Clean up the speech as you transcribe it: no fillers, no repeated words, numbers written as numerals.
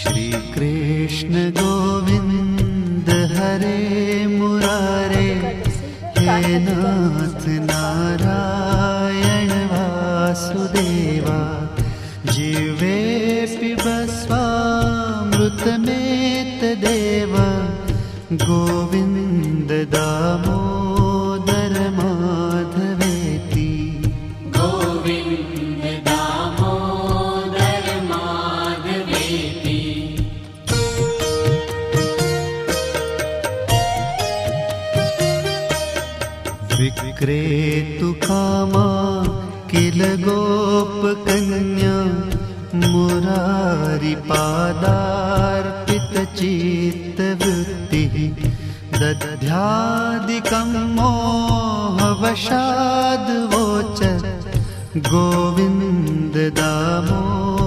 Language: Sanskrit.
श्री कृष्ण गोविंद हरे मुरारे, हे नाथ नारायण वासुदेवा। जीवे पिबस्वामृतमेतदेव, गोविंद दामोदर माधवेति। गोविंद दामोदर माधवेति। विक्रेतु कामा किल गोपकन्या, मुरारिपादार्पितचित्तवृत्तिः। दध्यादिकं मोहवशाद्वोचत्, गोविन्द दामोदर